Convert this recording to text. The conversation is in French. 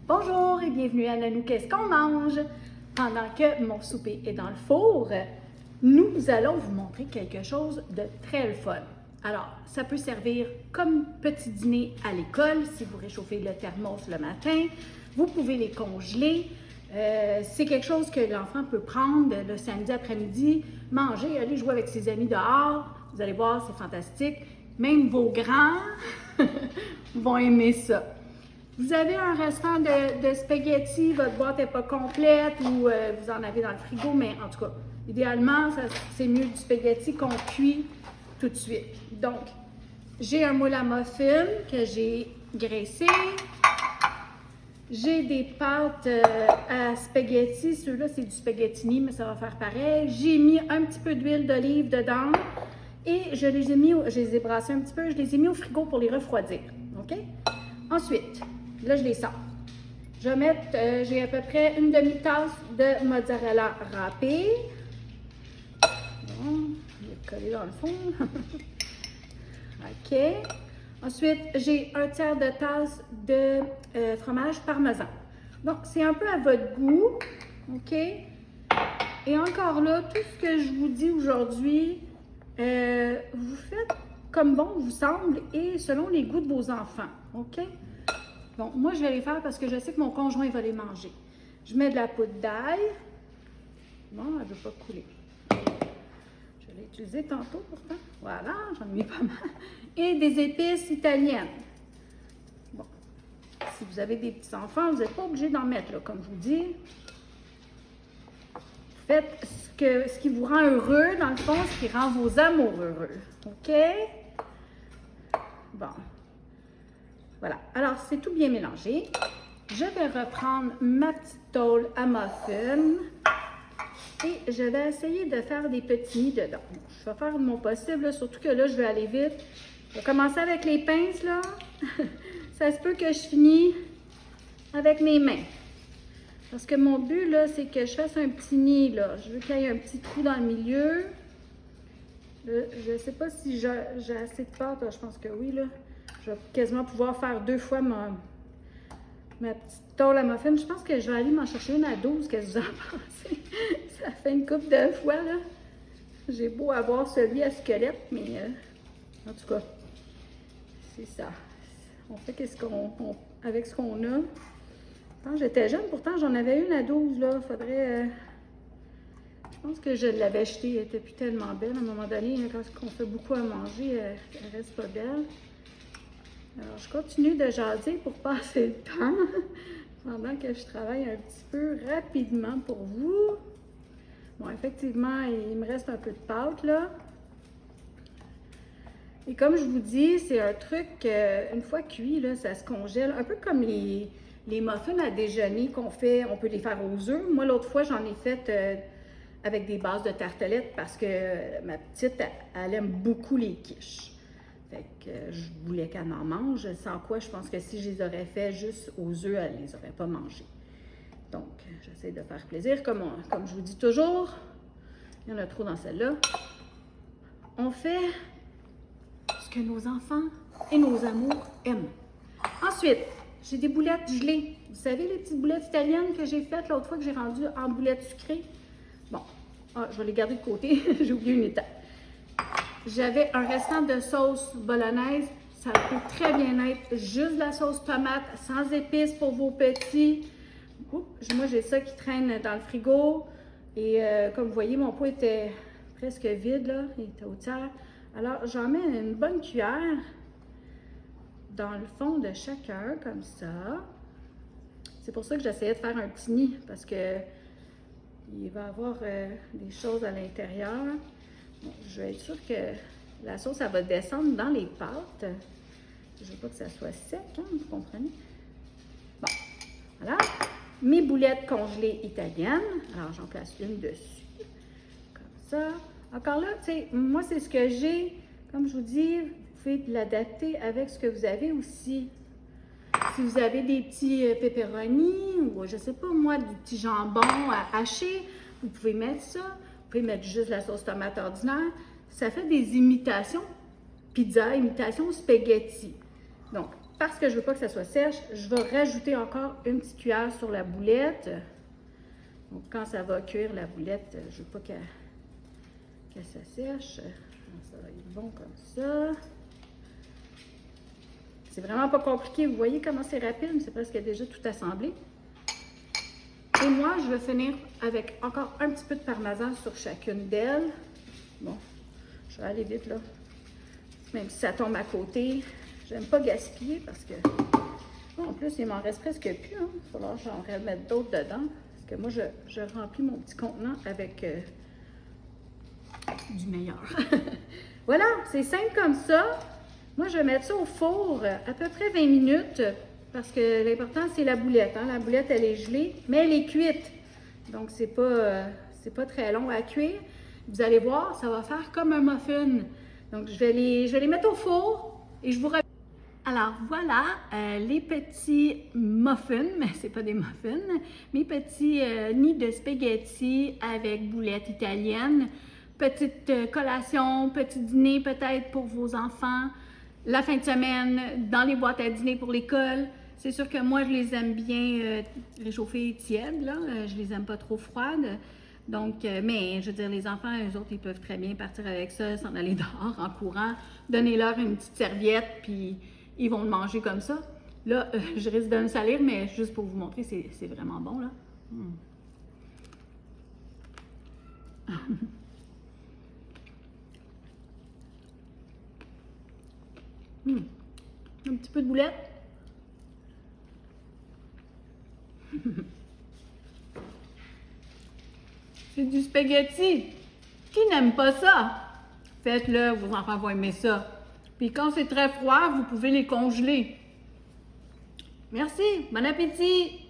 Bonjour et bienvenue à Nanou Qu'est-ce qu'on mange? Pendant que mon souper est dans le four, nous allons vous montrer quelque chose de très fun. Alors, ça peut servir comme petit dîner à l'école si vous réchauffez le thermos le matin. Vous pouvez les congeler. C'est quelque chose que l'enfant peut prendre le samedi après-midi, manger, aller jouer avec ses amis dehors. Vous allez voir, c'est fantastique. Même vos grands vont aimer ça. Vous avez un restant de spaghettis, votre boîte n'est pas complète ou vous en avez dans le frigo, mais en tout cas, idéalement, c'est mieux du spaghetti qu'on cuit tout de suite. Donc, j'ai un moule à muffins que j'ai graissé. J'ai des pâtes à spaghetti. Ceux-là, c'est du spaghettini, mais ça va faire pareil. J'ai mis un petit peu d'huile d'olive dedans et je les ai brassés un petit peu. Je les ai mis au frigo pour les refroidir. OK? Ensuite, là, je les sors. Je vais mettre, j'ai à peu près une demi-tasse de mozzarella râpé. Bon, il est collé dans le fond. OK. Ensuite, j'ai un tiers de tasse de fromage parmesan. Donc, c'est un peu à votre goût. OK? Et encore là, tout ce que je vous dis aujourd'hui, vous faites comme bon vous semble et selon les goûts de vos enfants. OK? Bon, moi, je vais les faire parce que je sais que mon conjoint va les manger. Je mets de la poudre d'ail. Bon, elle ne veut pas couler. Je l'ai utilisée tantôt pourtant. Voilà, j'en ai mis pas mal. Et des épices italiennes. Bon, si vous avez des petits-enfants, vous n'êtes pas obligé d'en mettre, là, comme je vous dis. Faites ce qui vous rend heureux, dans le fond, ce qui rend vos amours heureux. OK? Bon. Voilà. Alors, c'est tout bien mélangé. Je vais reprendre ma petite tôle à muffin et je vais essayer de faire des petits nids dedans. Je vais faire de mon possible, là, surtout que là, je vais aller vite. Je vais commencer avec les pinces, là. Ça se peut que je finis avec mes mains. Parce que mon but, là, c'est que je fasse un petit nid, là. Je veux qu'il y ait un petit trou dans le milieu. Je ne sais pas si j'ai assez de pâte, là. Je pense que oui, là. Je vais quasiment pouvoir faire 2 fois ma petite tôle à muffin. Je pense que je vais aller m'en chercher une à 12. Qu'est-ce que vous en pensez? Ça fait une couple de fois, là. J'ai beau avoir celui à squelette, mais en tout cas, c'est ça. On fait avec ce qu'on a. Quand j'étais jeune, pourtant, j'en avais une à 12, là. Faudrait... je pense que je l'avais achetée. Elle était plus tellement belle. À un moment donné, quand on fait beaucoup à manger, elle reste pas belle. Alors, je continue de jaser pour passer le temps pendant que je travaille un petit peu rapidement pour vous. Bon, effectivement, il me reste un peu de pâte, là. Et comme je vous dis, c'est un truc, une fois cuit, là, ça se congèle. Un peu comme les muffins à déjeuner qu'on fait, on peut les faire aux œufs. Moi, l'autre fois, j'en ai fait avec des bases de tartelettes parce que ma petite, elle aime beaucoup les quiches. Fait que je voulais qu'elle en mange, sans quoi je pense que si je les aurais fait juste aux œufs, elle ne les aurait pas mangés. Donc, j'essaie de faire plaisir. Comme je vous dis toujours, il y en a trop dans celle-là. On fait ce que nos enfants et nos amours aiment. Ensuite, j'ai des boulettes gelées. Vous savez, les petites boulettes italiennes que j'ai faites l'autre fois que j'ai rendues en boulettes sucrées? Bon, je vais les garder de côté. J'ai oublié une étape. J'avais un restant de sauce bolognaise. Ça peut très bien être juste de la sauce tomate, sans épices pour vos petits. Oups, moi, j'ai ça qui traîne dans le frigo. Et comme vous voyez, mon pot était presque vide, là. Il était au tiers. Alors, j'en mets une bonne cuillère dans le fond de chacun, comme ça. C'est pour ça que j'essayais de faire un petit nid, parce que il va y avoir des choses à l'intérieur. Bon, je vais être sûre que la sauce, elle va descendre dans les pâtes. Je ne veux pas que ça soit sec, hein, vous comprenez? Bon, voilà. Mes boulettes congelées italiennes. Alors, j'en place une dessus. Comme ça. Encore là, tu sais, moi, c'est ce que j'ai. Comme je vous dis, vous pouvez l'adapter avec ce que vous avez aussi. Si vous avez des petits pepperoni ou, je ne sais pas moi, du petit jambon haché, vous pouvez mettre ça. Vous pouvez mettre juste la sauce tomate ordinaire. Ça fait des imitations pizza, imitations spaghetti. Donc, parce que je veux pas que ça soit sèche, je vais rajouter encore une petite cuillère sur la boulette. Donc, quand ça va cuire la boulette, je veux pas qu'elle s'assèche. Ça va être bon comme ça. C'est vraiment pas compliqué. Vous voyez comment c'est rapide? C'est presque déjà tout assemblé. Et moi, je vais finir avec encore un petit peu de parmesan sur chacune d'elles. Bon, je vais aller vite là. Même si ça tombe à côté, j'aime pas gaspiller parce que... Bon, en plus, il m'en reste presque plus. Hein. Il va falloir que j'en remette d'autres dedans. Parce que moi, je remplis mon petit contenant avec du meilleur. Voilà, c'est simple comme ça. Moi, je vais mettre ça au four à peu près 20 minutes. Parce que l'important, c'est la boulette. Hein. La boulette, elle est gelée, mais elle est cuite. Donc, c'est pas très long à cuire. Vous allez voir, ça va faire comme un muffin. Donc, je vais les mettre au four et je vous reviens. Alors, voilà les petits muffins, mais c'est pas des muffins, mes petits nids de spaghettis avec boulettes italiennes. Petite collation, petit dîner peut-être pour vos enfants. La fin de semaine, dans les boîtes à dîner pour l'école. C'est sûr que moi, je les aime bien réchauffées tièdes, là. Je les aime pas trop froides. Donc, mais je veux dire, les enfants, eux autres, ils peuvent très bien partir avec ça, s'en aller dehors en courant, donner-leur une petite serviette, puis ils vont le manger comme ça. Là, je risque de me salir, mais juste pour vous montrer, c'est vraiment bon, là. Un petit peu de boulette. C'est du spaghetti. Qui n'aime pas ça? Faites-le, vos enfants vont aimer ça. Puis quand c'est très froid, vous pouvez les congeler. Merci, bon appétit!